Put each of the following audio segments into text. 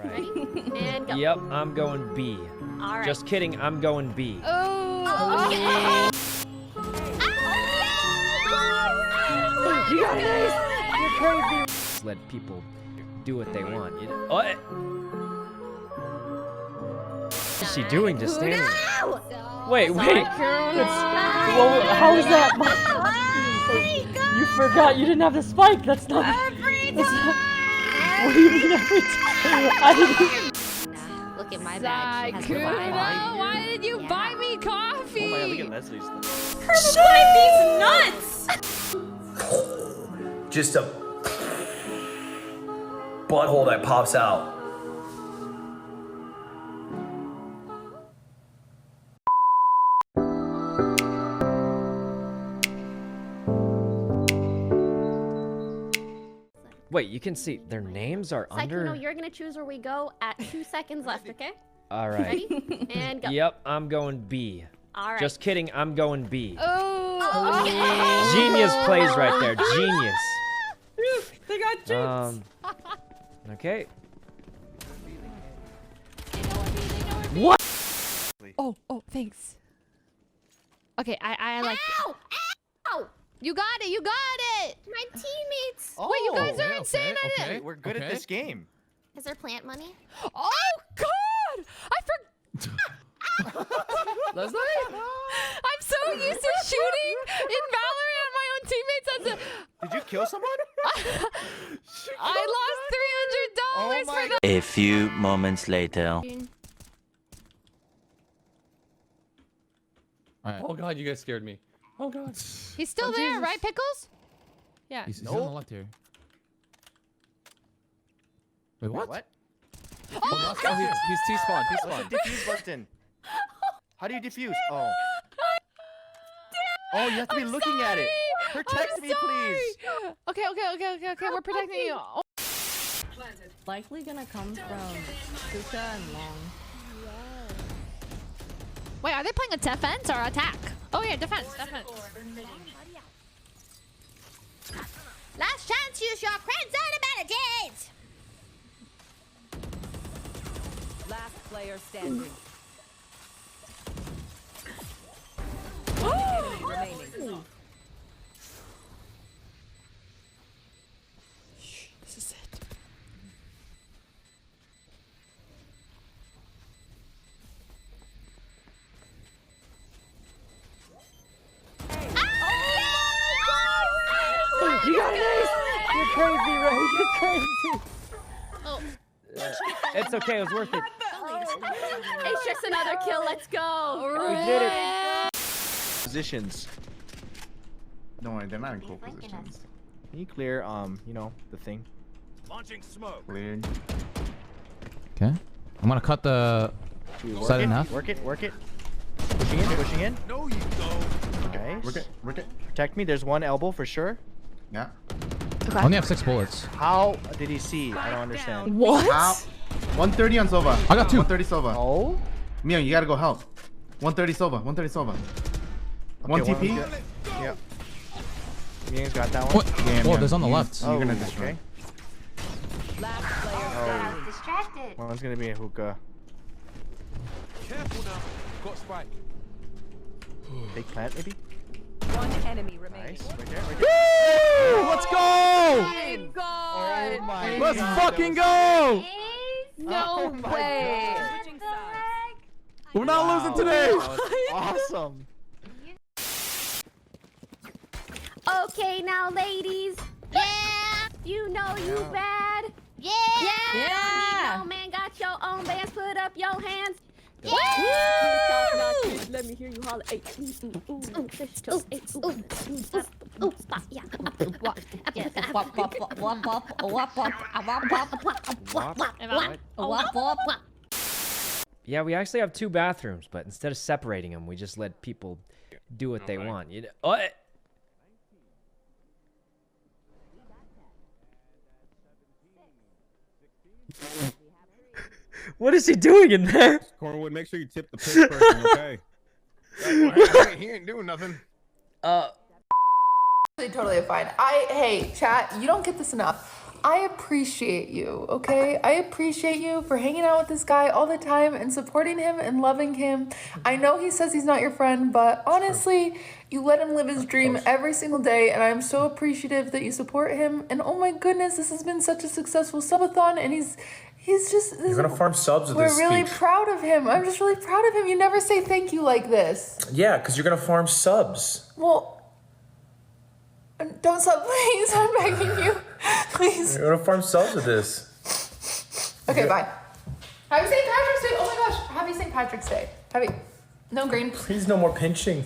Ready? And go. Yep, I'm going B. All right. Just kidding, I'm going B. Oh, okay. You got an ace! You're crazy! Let people do what they want. You know? What's she doing just standing there? Wait. Well, how is that? You forgot you didn't have the spike. That's not. Every time. What do you mean every time? I didn't. Look at my badge. Sykkuno, why did you buy me coffee? Oh my god, look at Leslie's stuff. PERMABLIND these nuts! Just a butthole that pops out. Wait, you can see their names are under. Sykkuno, you're gonna choose where we go at 2 seconds left, okay? All right. Ready? And go. Yep, I'm going B. All right. Just kidding, I'm going B. Oh, Okay. Genius plays right there. Genius. they got chips. Okay. What? Oh, thanks. Okay, I like. Ow! Ow! You got it. You got it. My teammates! Oh, Wait, you guys are insane. okay. We're good at this game. Is there plant money? Oh God! I Leslie? I'm so used to shooting in Valkyrae at my own teammates. Did you kill someone? I lost $300 for the. A few moments later. Right. Oh god, you guys scared me. Oh god. He's still there, Jesus. right, Pickles? Yeah. He's on the left here. Wait, what? What? Oh, he's T-spawn. What's the defuse button? How do you defuse? Oh. Oh, you have to be looking at it. Protect me, please. Okay. We're protecting you. Oh. Likely gonna come from Suka and Long. Wait, are they playing a defense or attack? Oh yeah, defense. Last chance, use your friend zone abilities! Last player standing. Remaining. This is it. You got an ace! You're crazy, Ray. You're crazy. Oh. It's okay. It was worth it. It's just another kill. Let's go. We did it. Positions. Don't worry, they're not in cool positions. Can you clear, you know, the thing? Launching smoke. Cleared. Okay. I'm gonna cut the side in half. Work it. Pushing in. No, you don't. Okay. Work it. Protect me. There's one elbow for sure. Yeah. I only have 6 bullets. How did he see? I don't understand. What? Ow. 130 on Sova. I got 2. 130 Sova. Oh? Mio, you gotta go help. 130 Sova. 130 Sova. One Okay, TP. Yeah. Ming's got that one. What? Yeah, Oh, Mio, there's on the left. You're gonna destroy. Okay. Last player standing. Distracted. One's gonna be a hookah. Careful now. Got spike. Big plant, maybe? One enemy remaining. Nice. Right there. Woo! Let's go! God. Oh my Let's God, fucking that go! No Oh my way. God. Switching sides. We're not Wow. losing today. That was awesome. Okay, now, ladies. Yeah. You know you bad. Yeah. Yeah. No man got your own bands. Put up your hands. Yeah. Let me hear you holler. Hey, Yeah, we actually have 2 bathrooms, but instead of separating them, we just let people do what they want. You know? What is he doing in there? Cornwood, make sure you tip the pitch person, okay? He ain't doing nothing. Totally fine. Hey, chat, you don't get this enough. I appreciate you, okay? I appreciate you for hanging out with this guy all the time and supporting him and loving him. I know he says he's not your friend, but honestly, you let him live his dream every single day, and I'm so appreciative that you support him. And oh my goodness, this has been such a successful subathon, and he's just... You're gonna farm subs with this We're really speech. proud of him. I'm just really proud of him. You never say thank you like this. Yeah, because you're gonna farm subs. Well... Don't stop, please. I'm begging you. Please. You're gonna farm subs with this. Okay, bye. Happy St. Patrick's Day. Oh my gosh. Happy St. Patrick's Day. Happy... No green. Please, no more pinching.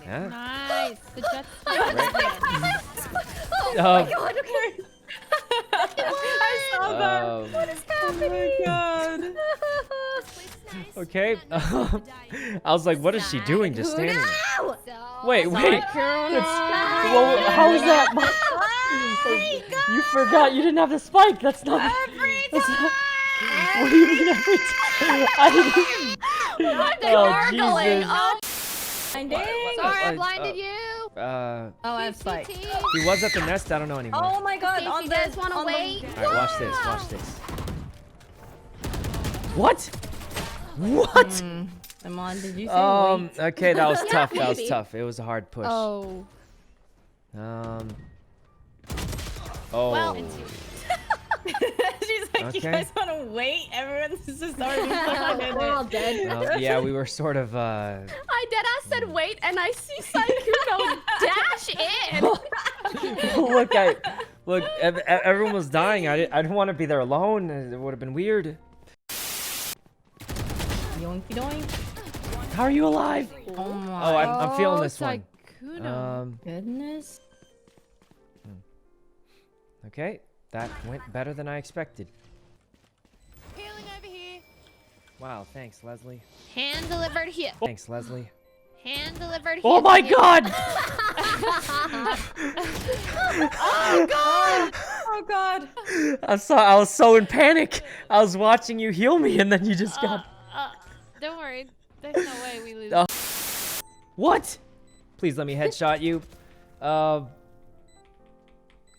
Yeah. Nice. The Jets. Oh my god, okay. I saw that. What is happening? Oh my god. Okay. I was like, what is she doing just standing there? Wait. Well, how is that? You forgot you didn't have the spike. That's not. What do you mean every time? What the Oh, gargling? Jesus. Oh, Sorry, I blinded you. Oh, I have spike. He was at the nest. I don't know anymore. Oh my god, If on you the... guys wanna on the- wait? All right, watch this. Watch this. What? What? Amon, did you say wait? Okay, that was Yeah, tough. That was maybe. tough. It was a hard push. Oh. Oh. Well, She's like, Okay. you guys want to wait? Everyone's just already fucking we're all dead. Yeah, we were sort of. I deadass said wait, and I see Sykkuno dash in. Look, everyone was dying. I didn't want to be there alone. It would have been weird. Yoinky doink. How are you alive? Oh my Oh, I'm feeling this one. Sykkuno. goodness. Okay, that went better than I expected. Healing over here. Wow, thanks, Leslie. Hand delivered here. Thanks, Leslie. Hand delivered here. Oh my god! Oh god! Oh god! I was so in panic. I was watching you heal me, and then you just got. Don't worry. There's no way we lose. What? Please let me headshot you. I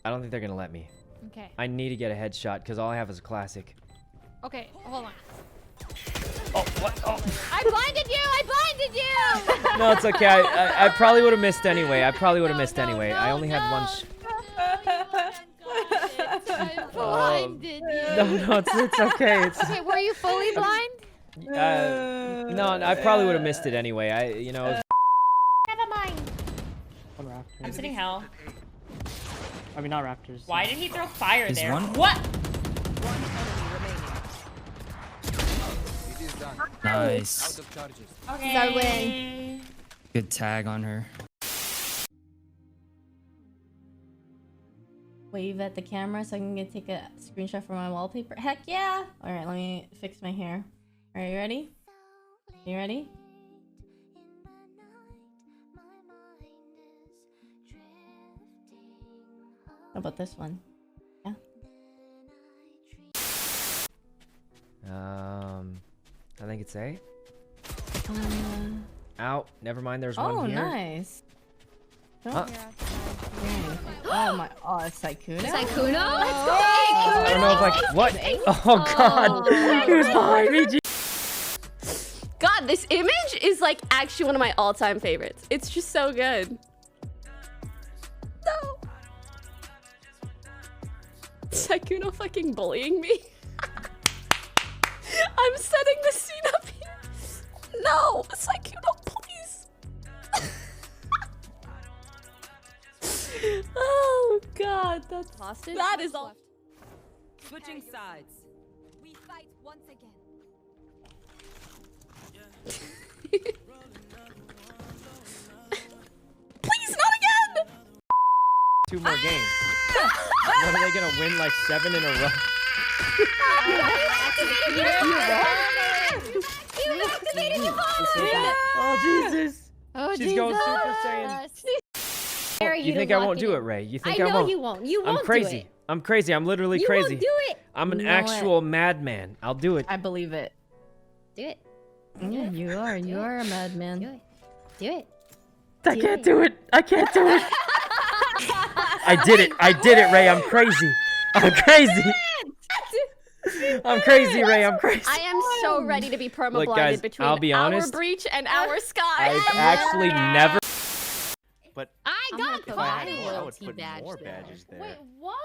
don't think they're gonna let me. Okay. I need to get a headshot because all I have is a classic. Okay, hold on. Oh, what? Oh. I blinded you! I blinded you! No, it's okay. I probably would have missed anyway. I I only had one. I blinded you. No, it's okay. It's. Okay, were you fully blind? No, I probably would have missed it anyway. Never mind. I'm sitting hell. I mean, not raptors. Why did he throw fire Is there? one? What? Nice. Okay. I win. Good tag on her. Wave at the camera so I can take a screenshot for my wallpaper. Heck yeah! Alright, let me fix my hair. Are you ready? You ready? How about this one? Yeah. I think it's A. Out. Never mind. There's one here. Oh, nice. Huh? Oh my. Oh, it's Sykkuno. Sykkuno? Let's go! I don't know if I. What? Oh god! He was behind me. God, this image is like actually one of my all-time favorites. It's just so good. No. Sykkuno fucking bullying me. I'm setting the scene up here. No, Sykkuno, please. Oh god, that's hostage. That is all. Switching sides. We fight once again. Please, not again. 2 more games. What, are they gonna win like 7 in a row? You activated Yvonne! Oh Jesus! Oh, She's Jesus. going Super Saiyan. You think I won't do it, Ray? You think I know won't? you won't. You won't I'm crazy. do it. I'm crazy. I'm literally You crazy. won't do it. I'm an You know actual madman. I'll do it. I believe it. Do it. Yeah, you are. You are a madman. Do it. Do it. I can't do it. I can't do it. I did it. I did it, Ray. I'm crazy. I'm crazy. I'm crazy, Ray. I'm crazy. I am so ready to be perma-blinded Look, guys, between I'll be honest. our breach and our sky. I've actually never. But I got if I had caught. more, I would put more badges there. Wait, what?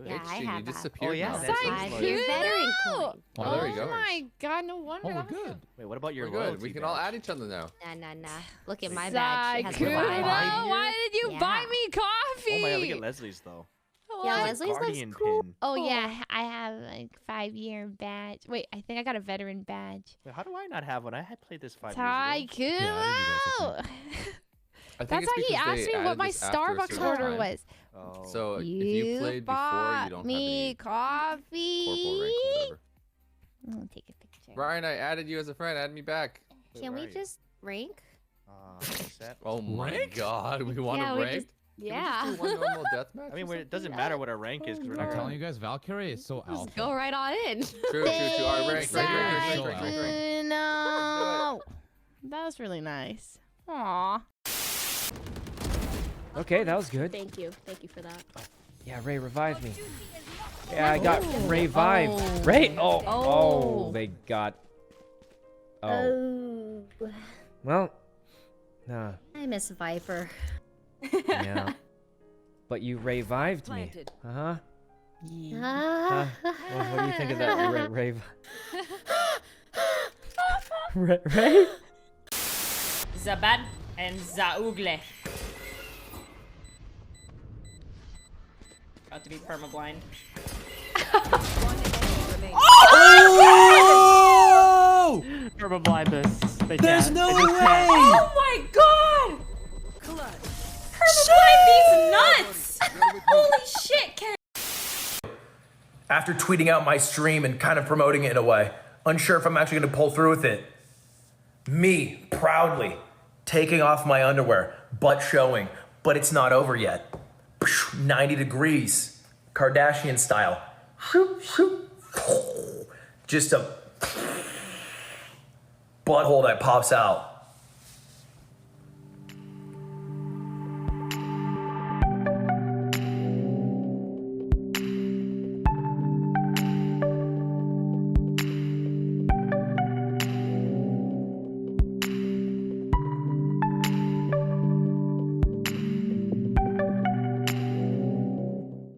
Yeah, I You have that. disappeared. Oh, yeah, now. that's Sykkuno. Your veteran coin. Oh, there you go. Oh my god, no wonder. Oh, we're that was good. Wait, what about your We're good. loyalty We can all badge? add each other now. Nah. Look at my badge. It has the Sykkuno, vibe. why did you buy Yeah. me coffee? Oh my god, look at Leslie's though. Yeah, What? Leslie's looks Guardian cool. pin. Oh yeah, I have like 5-year badge. Wait, I think I got a veteran badge. Wait, how do I not have one? I had played this 5 years ago. Sykkuno. I think That's it's why he because asked they me what added my this after a Starbucks certain order time. was. Oh. So if you played before, bought you don't have me any coffee. corporal rank or whatever. I'll take a picture. Ryan, I added you as a friend. Add me back. Wait, Can where we are you? just rank? Set. Oh my god, we want Yeah, to we rank? just- Can we Yeah. just do one normal deathmatch? I mean, it doesn't matter what our rank is because we're I'm not telling gonna. you guys, Valkyrae is so alpha. Go right on in. True. All right, rank. Sykkuno. That was really nice. Aw. Okay, that was good. Thank you for that. Yeah, Ray revived me. Yeah, I got Rae'vive. Ray. Oh, they got. Oh. Well. Nah. I miss Viper. Yeah. But you Rae'vived me. Planted. Huh? Ah. Well, what do you think of that, Ray? Ray? Zabad and Zaugle. About to be permablind. Oh! Permablind this. There's no way! Oh my god! Permablind these nuts! Holy shit, Ken! After tweeting out my stream and kind of promoting it in a way, unsure if I'm actually going to pull through with it. Me, proudly, taking off my underwear, butt showing, but it's not over yet. 90 degrees, Kardashian style. Just a butthole that pops out.